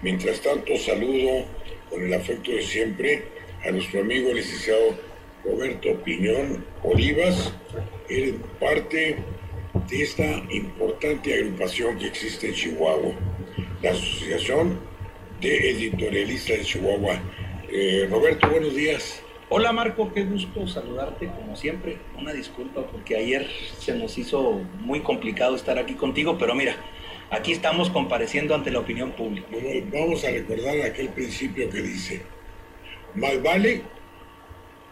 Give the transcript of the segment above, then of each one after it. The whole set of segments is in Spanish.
Mientras tanto, saludo con el afecto de siempre a nuestro amigo licenciado Roberto Piñón Olivas. Él es parte de esta importante agrupación que existe en Chihuahua, la Asociación de Editorialistas de Chihuahua. Roberto, buenos días. Hola Marco, qué gusto saludarte como siempre. Una disculpa porque ayer se nos hizo muy complicado estar aquí contigo, pero mira, aquí estamos compareciendo ante la opinión pública. Bueno, vamos a recordar aquel principio que dice: más vale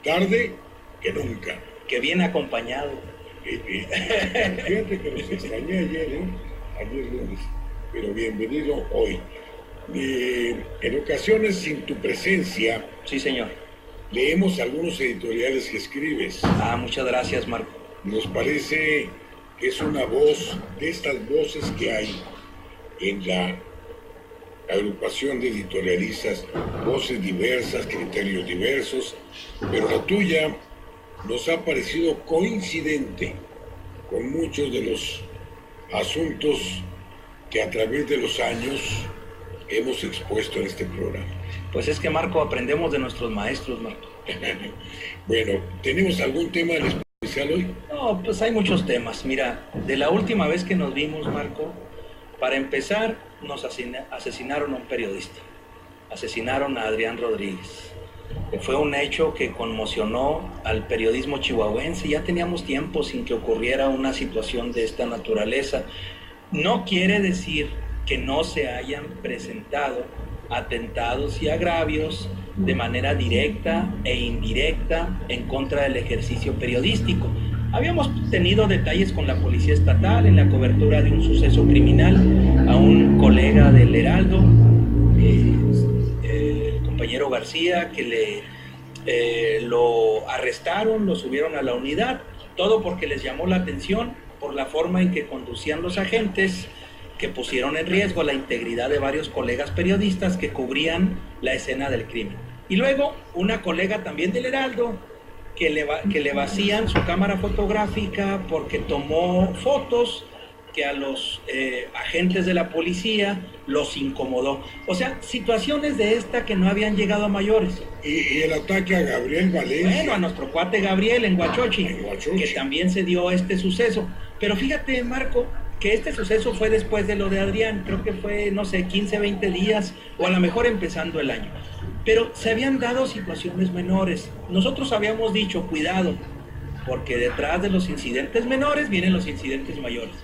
tarde que nunca. Que viene acompañado. Fíjate que nos extrañé ayer lunes, pero bienvenido hoy. En ocasiones, sin tu presencia, Sí, señor. leemos algunos editoriales que escribes. Muchas gracias, Marco. Nos parece que es una voz de estas voces que hay en la agrupación de editorialistas, voces diversas, criterios diversos, pero la tuya nos ha parecido coincidente con muchos de los asuntos que a través de los años hemos expuesto en este programa. Pues es que, Marco, aprendemos de nuestros maestros, Marco. Bueno, ¿tenemos algún tema en especial hoy? No, pues hay muchos temas. Mira, de la última vez que nos vimos, Marco, para empezar, nos asesinaron a un periodista. Asesinaron a Adrián Rodríguez. Fue un hecho que conmocionó al periodismo chihuahuense. Ya teníamos tiempo sin que ocurriera una situación de esta naturaleza. No quiere decir que no se hayan presentado atentados y agravios de manera directa e indirecta en contra del ejercicio periodístico. Habíamos tenido detalles con la Policía Estatal en la cobertura de un suceso criminal a un colega del Heraldo, el compañero García, que lo arrestaron, lo subieron a la unidad, todo porque les llamó la atención por la forma en que conducían los agentes, que pusieron en riesgo la integridad de varios colegas periodistas que cubrían la escena del crimen. Y luego una colega también del Heraldo que le vacían su cámara fotográfica porque tomó fotos que a los agentes de la policía los incomodó. O sea, situaciones de esta que no habían llegado a mayores. Y el ataque a Gabriel Valencia. Bueno, a nuestro cuate Gabriel en Huachochi, que también se dio este suceso. Pero fíjate, Marco, que este suceso fue después de lo de Adrián, creo que fue, no sé, 15, 20 días, o a lo mejor empezando el año. Pero se habían dado situaciones menores. Nosotros habíamos dicho, cuidado, porque detrás de los incidentes menores vienen los incidentes mayores.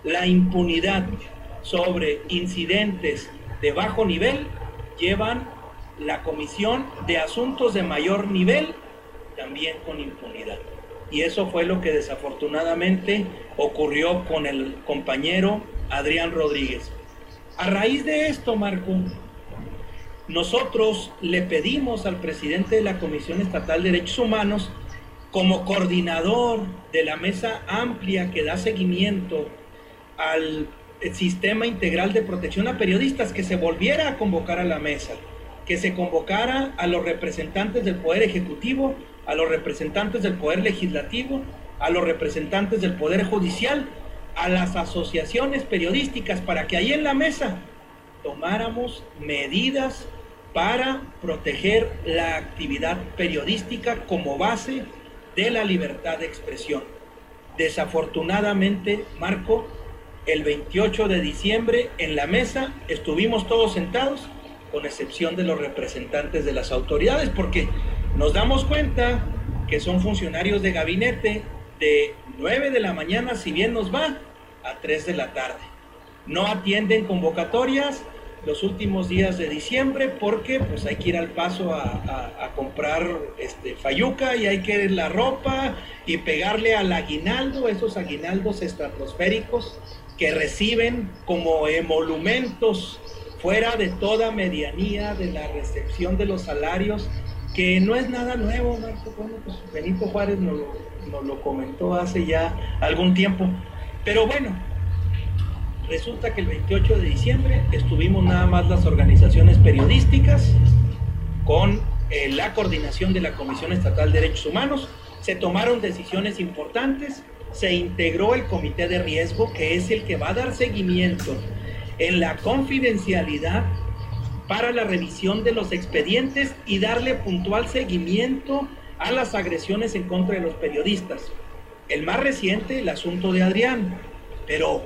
La impunidad sobre incidentes de bajo nivel llevan la Comisión de Asuntos de Mayor Nivel también con impunidad. Y eso fue lo que desafortunadamente ocurrió con el compañero Adrián Rodríguez. A raíz de esto, Marco, nosotros le pedimos al presidente de la Comisión Estatal de Derechos Humanos, como coordinador de la mesa amplia que da seguimiento al sistema integral de protección a periodistas, que se volviera a convocar a la mesa, que se convocara a los representantes del Poder Ejecutivo, a los representantes del Poder Legislativo, a los representantes del Poder Judicial, a las asociaciones periodísticas, para que ahí en la mesa tomáramos medidas para proteger la actividad periodística como base de la libertad de expresión. Desafortunadamente, Marco, el 28 de diciembre en la mesa estuvimos todos sentados, con excepción de los representantes de las autoridades, porque nos damos cuenta que son funcionarios de gabinete de 9 de la mañana, si bien nos va, a 3 de la tarde. No atienden convocatorias los últimos días de diciembre porque pues hay que ir al Paso a comprar fayuca, y hay que ir la ropa y pegarle al aguinaldo, esos aguinaldos estratosféricos que reciben como emolumentos fuera de toda medianía de la recepción de los salarios, que no es nada nuevo, Marco. Bueno, pues Benito Juárez nos lo comentó hace ya algún tiempo. Pero bueno, resulta que el 28 de diciembre estuvimos nada más las organizaciones periodísticas con la coordinación de la Comisión Estatal de Derechos Humanos. Se tomaron decisiones importantes, se integró el comité de riesgo, que es el que va a dar seguimiento en la confidencialidad para la revisión de los expedientes y darle puntual seguimiento a las agresiones en contra de los periodistas. El más reciente, el asunto de Adrián, pero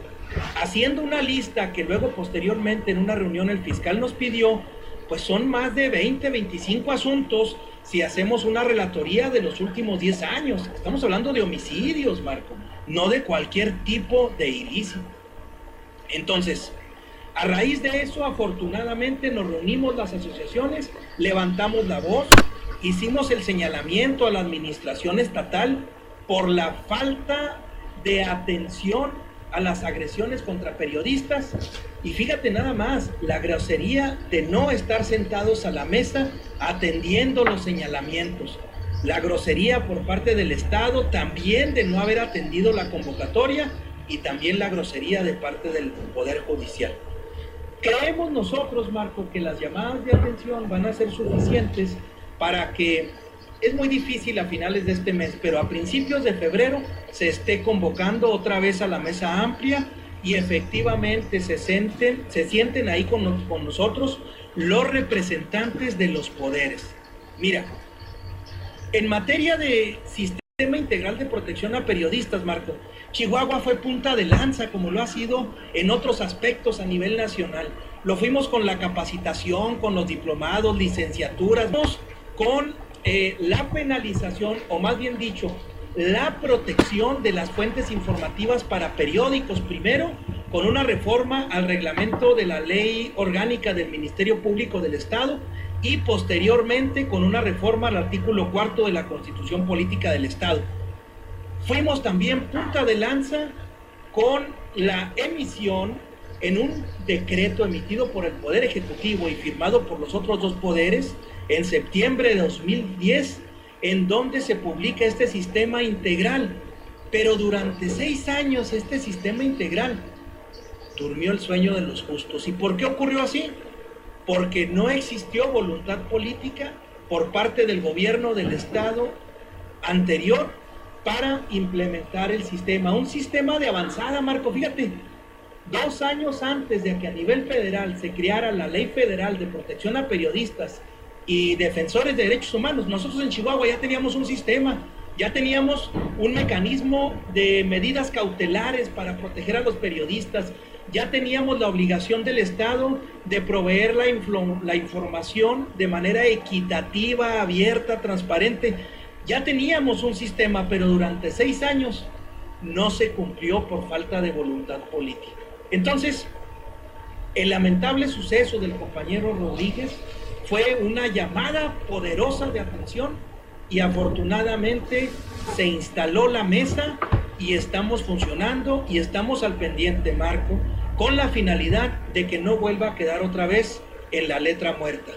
haciendo una lista que luego posteriormente en una reunión el fiscal nos pidió, pues son más de 20, 25 asuntos si hacemos una relatoría de los últimos 10 años. Estamos hablando de homicidios, Marco, no de cualquier tipo de ilícito. Entonces, a raíz de eso, afortunadamente nos reunimos las asociaciones, levantamos la voz, hicimos el señalamiento a la administración estatal por la falta de atención a las agresiones contra periodistas, y fíjate nada más, la grosería de no estar sentados a la mesa atendiendo los señalamientos, la grosería por parte del Estado también de no haber atendido la convocatoria, y también la grosería de parte del Poder Judicial. Creemos nosotros, Marco, que las llamadas de atención van a ser suficientes para que, es muy difícil a finales de este mes, pero a principios de febrero se esté convocando otra vez a la mesa amplia y efectivamente se sienten ahí con nosotros los representantes de los poderes. Mira, en materia de sistema integral de protección a periodistas, Marco, Chihuahua fue punta de lanza, como lo ha sido en otros aspectos a nivel nacional. Lo fuimos con la capacitación, con los diplomados, licenciaturas, con la penalización, o más bien dicho, la protección de las fuentes informativas para periódicos, primero con una reforma al reglamento de la Ley Orgánica del Ministerio Público del Estado, y posteriormente con una reforma al artículo 4 de la Constitución Política del Estado. Fuimos también punta de lanza con la emisión en un decreto emitido por el Poder Ejecutivo y firmado por los otros dos poderes en septiembre de 2010, en donde se publica este sistema integral. Pero durante 6 años este sistema integral durmió el sueño de los justos. ¿Y por qué ocurrió así? Porque no existió voluntad política por parte del gobierno del Estado anterior para implementar el sistema, un sistema de avanzada, Marco. Fíjate, 2 años antes de que a nivel federal se creara la Ley Federal de Protección a Periodistas y Defensores de Derechos Humanos, nosotros en Chihuahua ya teníamos un sistema, ya teníamos un mecanismo de medidas cautelares para proteger a los periodistas, ya teníamos la obligación del Estado de proveer la información de manera equitativa, abierta, transparente. Ya teníamos un sistema, pero durante 6 años no se cumplió por falta de voluntad política. Entonces, el lamentable suceso del compañero Rodríguez fue una llamada poderosa de atención, y afortunadamente se instaló la mesa y estamos funcionando y estamos al pendiente, Marco, con la finalidad de que no vuelva a quedar otra vez en la letra muerta.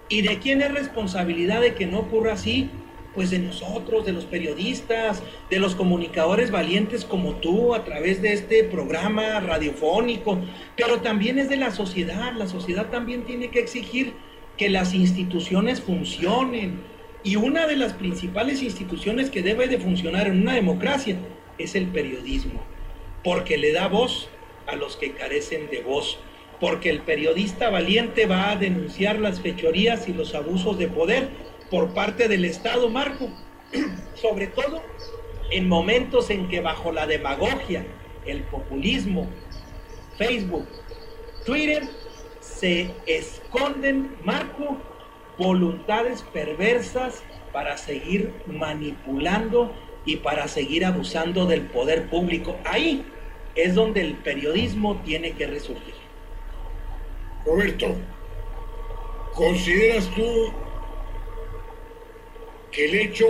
¿Y de quién es responsabilidad de que no ocurra así? Pues de nosotros, de los periodistas, de los comunicadores valientes como tú a través de este programa radiofónico, pero también es de la sociedad. La sociedad también tiene que exigir que las instituciones funcionen, y una de las principales instituciones que debe de funcionar en una democracia es el periodismo, porque le da voz a los que carecen de voz, porque el periodista valiente va a denunciar las fechorías y los abusos de poder por parte del Estado, Marco, sobre todo en momentos en que bajo la demagogia, el populismo, Facebook, Twitter, se esconden, Marco, voluntades perversas para seguir manipulando y para seguir abusando del poder público. Ahí es donde el periodismo tiene que resurgir. Roberto, ¿consideras tú que el hecho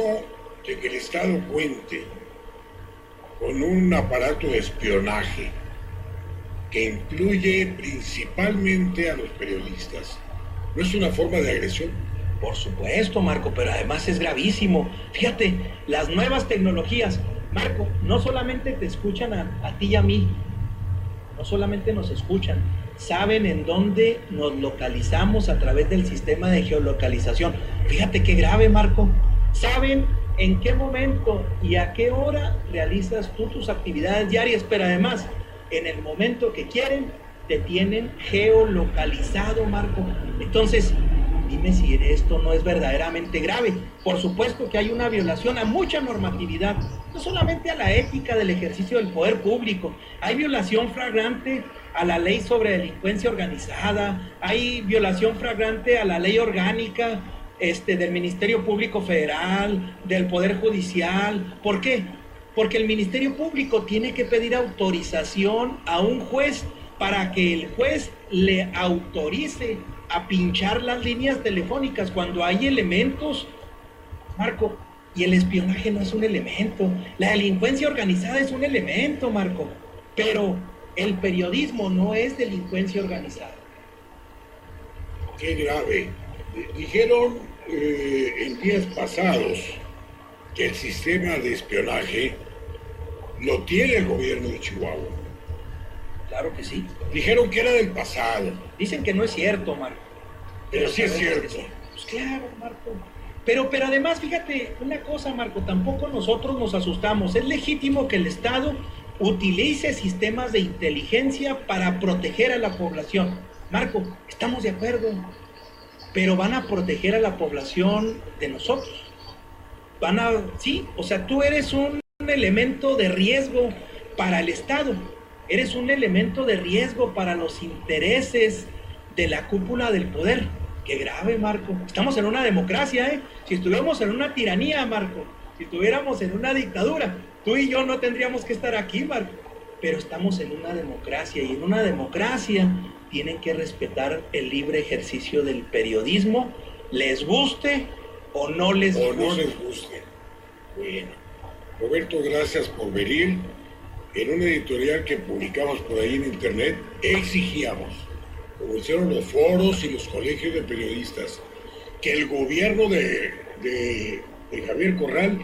de que el Estado cuente con un aparato de espionaje que incluye principalmente a los periodistas no es una forma de agresión? Por supuesto, Marco, pero además es gravísimo. Fíjate, las nuevas tecnologías, Marco, no solamente te escuchan a ti y a mí, no solamente nos escuchan, saben en dónde nos localizamos a través del sistema de geolocalización. Fíjate qué grave, Marco. Saben en qué momento y a qué hora realizas tú tus actividades diarias, pero además, en el momento que quieren, te tienen geolocalizado, Marco. Entonces, dime si esto no es verdaderamente grave. Por supuesto que hay una violación a mucha normatividad, no solamente a la ética del ejercicio del poder público, hay violación flagrante a la ley sobre delincuencia organizada, hay violación flagrante a la ley orgánica del Ministerio Público Federal, del Poder Judicial. ¿Por qué? Porque el Ministerio Público tiene que pedir autorización a un juez para que el juez le autorice a pinchar las líneas telefónicas cuando hay elementos, Marco, y el espionaje no es un elemento, la delincuencia organizada es un elemento, Marco, pero el periodismo no es delincuencia organizada. Qué grave. Dijeron en días pasados que el sistema de espionaje lo tiene el gobierno de Chihuahua. Claro que sí. Dijeron que era del pasado. Dicen que no es cierto, Marco. Pero sí es cierto. Sí. Pues claro, Marco. Pero además, fíjate una cosa, Marco, tampoco nosotros nos asustamos. Es legítimo que el Estado utilice sistemas de inteligencia para proteger a la población. Marco, estamos de acuerdo, pero van a proteger a la población de nosotros. Sí, o sea, tú eres un elemento de riesgo para el Estado, eres un elemento de riesgo para los intereses de la cúpula del poder. Qué grave, Marco. Estamos en una democracia, ¿eh? Si estuviéramos en una tiranía, Marco, si estuviéramos en una dictadura, tú y yo no tendríamos que estar aquí, Marco. Pero estamos en una democracia, y en una democracia tienen que respetar el libre ejercicio del periodismo, les guste o no les guste. O no les guste. Bueno, Roberto, gracias por venir. En una editorial que publicamos por ahí en internet, exigíamos, como hicieron los foros y los colegios de periodistas, que el gobierno de Javier Corral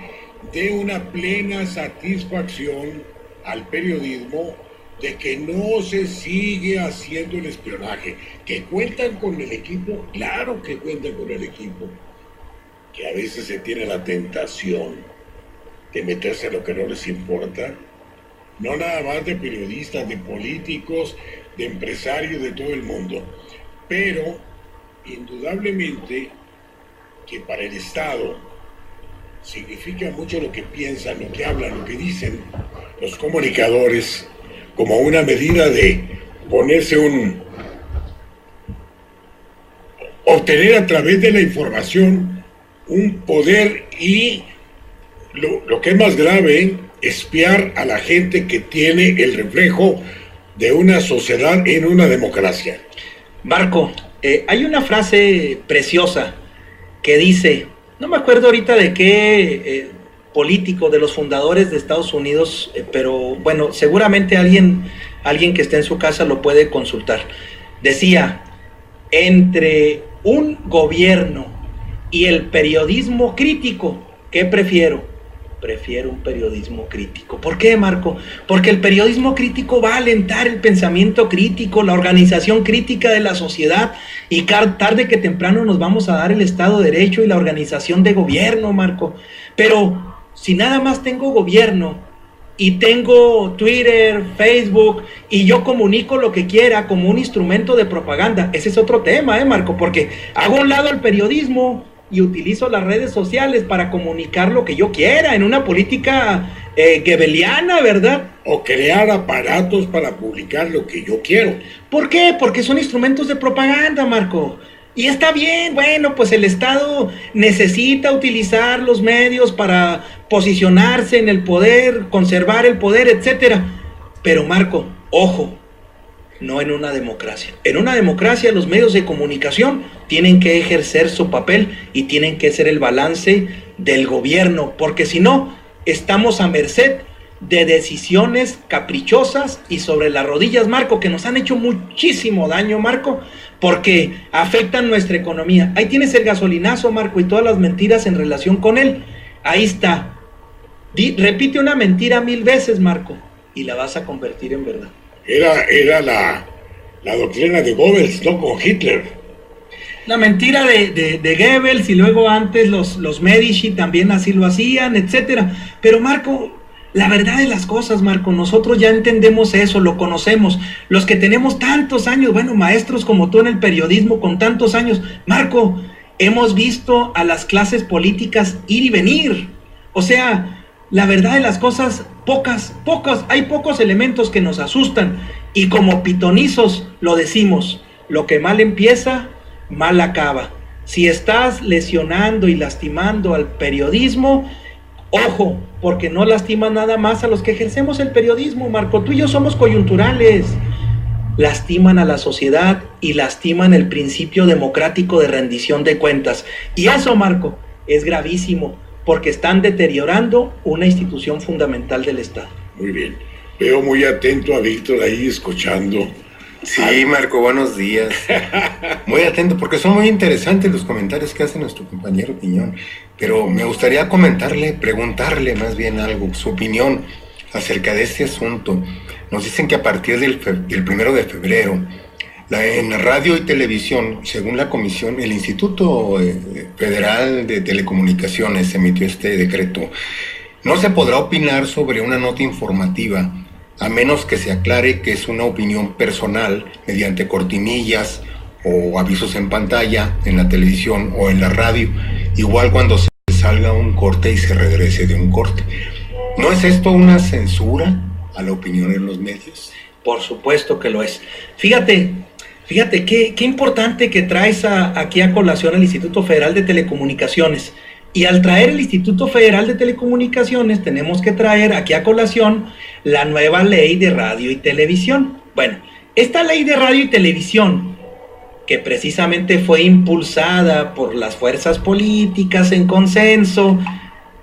dé una plena satisfacción al periodismo de que no se sigue haciendo el espionaje, que cuentan con el equipo, claro que cuentan con el equipo, que a veces se tiene la tentación de meterse a lo que no les importa, no nada más de periodistas, de políticos, de empresarios de todo el mundo, pero indudablemente que para el Estado significa mucho lo que piensan, lo que hablan, lo que dicen los comunicadores, como una medida de ponerse obtener a través de la información un poder y lo que es más grave, espiar a la gente que tiene el reflejo de una sociedad en una democracia. Marco, hay una frase preciosa que dice, no me acuerdo ahorita de qué político de los fundadores de Estados Unidos, pero bueno, seguramente alguien que esté en su casa lo puede consultar. Decía, entre un gobierno y el periodismo crítico, ¿qué prefiero? Prefiero un periodismo crítico. ¿Por qué, Marco? Porque el periodismo crítico va a alentar el pensamiento crítico, la organización crítica de la sociedad, y tarde que temprano nos vamos a dar el Estado de Derecho y la organización de gobierno, Marco. Pero si nada más tengo gobierno y tengo Twitter, Facebook, y yo comunico lo que quiera como un instrumento de propaganda, ese es otro tema, Marco, porque hago a un lado el periodismo y utilizo las redes sociales para comunicar lo que yo quiera, en una política goebbeliana, ¿verdad? O crear aparatos para publicar lo que yo quiero. ¿Por qué? Porque son instrumentos de propaganda, Marco. Y está bien, bueno, pues el Estado necesita utilizar los medios para posicionarse en el poder, conservar el poder, etcétera. Pero, Marco, ojo, no en una democracia. En una democracia los medios de comunicación tienen que ejercer su papel y tienen que ser el balance del gobierno, porque si no, estamos a merced de decisiones caprichosas y sobre las rodillas, Marco, que nos han hecho muchísimo daño, Marco, porque afectan nuestra economía. Ahí tienes el gasolinazo, Marco, y todas las mentiras en relación con él. Ahí está. Repite una mentira 1000 veces, Marco, y la vas a convertir en verdad. Era la doctrina de Goebbels, no con Hitler. La mentira de Goebbels, y luego antes los Medici también así lo hacían, etcétera. Pero, Marco, La verdad de las cosas, Marco, nosotros ya entendemos eso, lo conocemos. Los que tenemos tantos años, bueno, maestros como tú en el periodismo con tantos años, Marco, hemos visto a las clases políticas ir y venir. O sea, la verdad de las cosas, hay pocos elementos que nos asustan. Y como pitonizos lo decimos, lo que mal empieza, mal acaba. Si estás lesionando y lastimando al periodismo, ojo, porque no lastima nada más a los que ejercemos el periodismo, Marco. Tú y yo somos coyunturales. Lastiman a la sociedad y lastiman el principio democrático de rendición de cuentas. Y eso, Marco, es gravísimo, porque están deteriorando una institución fundamental del Estado. Muy bien. Veo muy atento a Víctor ahí escuchando. Sí, Marco, buenos días. Muy atento, porque son muy interesantes los comentarios que hace nuestro compañero Piñón. Pero me gustaría preguntarle más bien algo, su opinión acerca de este asunto. Nos dicen que a partir del 1 de febrero, en radio y televisión, según la comisión, el Instituto Federal de Telecomunicaciones emitió este decreto, no se podrá opinar sobre una nota informativa, a menos que se aclare que es una opinión personal mediante cortinillas o avisos en pantalla, en la televisión o en la radio, igual cuando se salga un corte y se regrese de un corte. ¿No es esto una censura a la opinión en los medios? Por supuesto que lo es. Fíjate, qué importante que traes aquí a colación el Instituto Federal de Telecomunicaciones. Y al traer el Instituto Federal de Telecomunicaciones, tenemos que traer aquí a colación la nueva ley de radio y televisión. Bueno, esta ley de radio y televisión, que precisamente fue impulsada por las fuerzas políticas en consenso,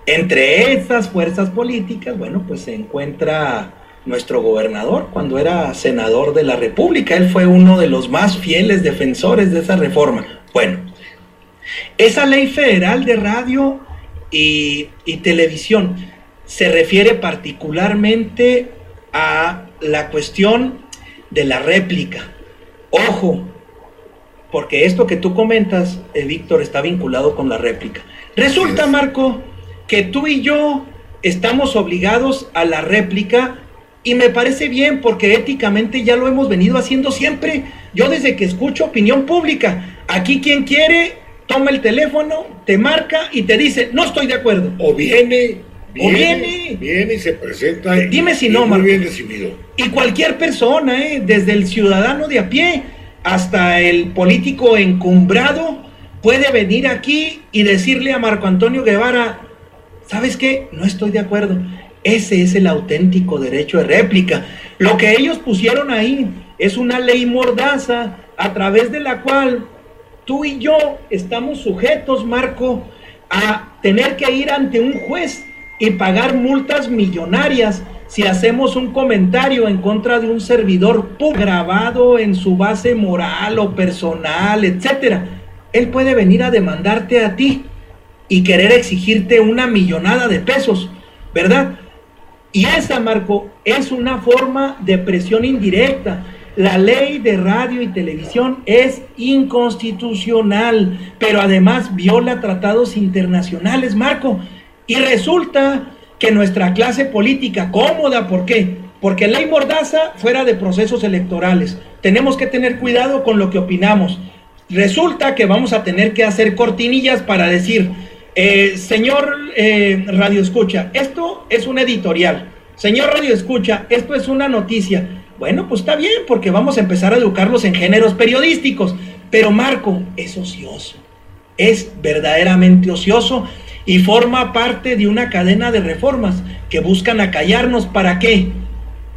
entre esas fuerzas políticas, bueno, pues se encuentra nuestro gobernador cuando era senador de la República. Él fue uno de los más fieles defensores de esa reforma. Bueno, esa ley federal de radio y televisión se refiere particularmente a la cuestión de la réplica. Ojo, porque esto que tú comentas, Víctor, está vinculado con la réplica. Resulta, Marco, que tú y yo estamos obligados a la réplica, y me parece bien porque éticamente ya lo hemos venido haciendo siempre. Yo desde que escucho opinión pública, aquí quien quiere toma el teléfono, te marca y te dice, no estoy de acuerdo. O viene y se presenta. Dime si no, Marco. Muy bien decidido. Y cualquier persona, desde el ciudadano de a pie hasta el político encumbrado, puede venir aquí y decirle a Marco Antonio Guevara, ¿sabes qué? No estoy de acuerdo. Ese es el auténtico derecho de réplica. Lo que ellos pusieron ahí es una ley mordaza a través de la cual tú y yo estamos sujetos, Marco, a tener que ir ante un juez y pagar multas millonarias si hacemos un comentario en contra de un servidor público grabado en su base moral o personal, etcétera. Él puede venir a demandarte a ti y querer exigirte una millonada de pesos, ¿verdad? Y esa, Marco, es una forma de presión indirecta. La ley de radio y televisión es inconstitucional, pero además viola tratados internacionales, Marco. Y resulta que nuestra clase política cómoda, ¿por qué? Porque ley mordaza fuera de procesos electorales. Tenemos que tener cuidado con lo que opinamos. Resulta que vamos a tener que hacer cortinillas para decir, señor Radio Escucha, esto es un editorial. Señor Radio Escucha, esto es una noticia. Bueno, pues está bien, porque vamos a empezar a educarlos en géneros periodísticos. Pero Marco, es ocioso. Es verdaderamente ocioso y forma parte de una cadena de reformas que buscan acallarnos. ¿Para qué?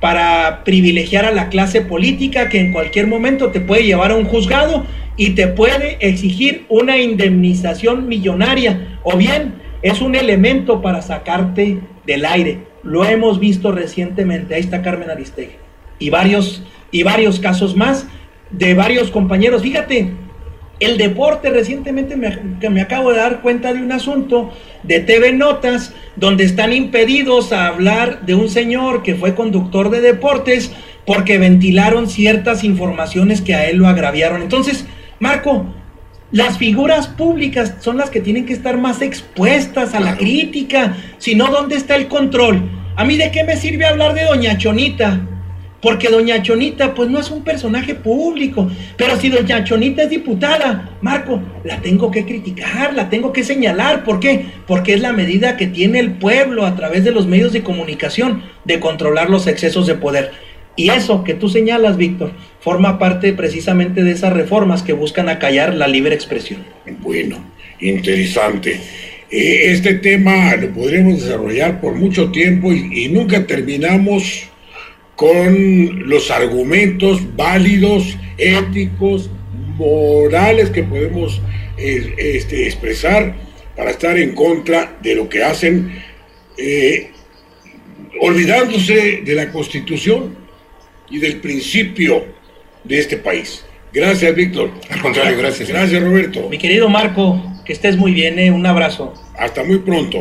Para privilegiar a la clase política que en cualquier momento te puede llevar a un juzgado y te puede exigir una indemnización millonaria, o bien es un elemento para sacarte del aire. Lo hemos visto recientemente. Ahí está Carmen Aristegui y varios casos más de varios compañeros. Fíjate, el deporte, recientemente me acabo de dar cuenta de un asunto de TV Notas donde están impedidos a hablar de un señor que fue conductor de deportes porque ventilaron ciertas informaciones que a él lo agraviaron. Entonces, Marco, las figuras públicas son las que tienen que estar más expuestas a la crítica. Si no, ¿dónde está el control? ¿A mí de qué me sirve hablar de doña Chonita? Porque doña Chonita pues no es un personaje público, pero si doña Chonita es diputada, Marco, la tengo que criticar, la tengo que señalar. ¿Por qué? Porque es la medida que tiene el pueblo a través de los medios de comunicación de controlar los excesos de poder. Y eso que tú señalas, Víctor, forma parte precisamente de esas reformas que buscan acallar la libre expresión. Bueno, interesante. Este tema lo podremos desarrollar por mucho tiempo y nunca terminamos con los argumentos válidos, éticos, morales que podemos expresar para estar en contra de lo que hacen, olvidándose de la Constitución y del principio de este país. Gracias, Víctor. Al contrario, gracias. Gracias, Roberto. Mi querido Marco, que estés muy bien, un abrazo. Hasta muy pronto.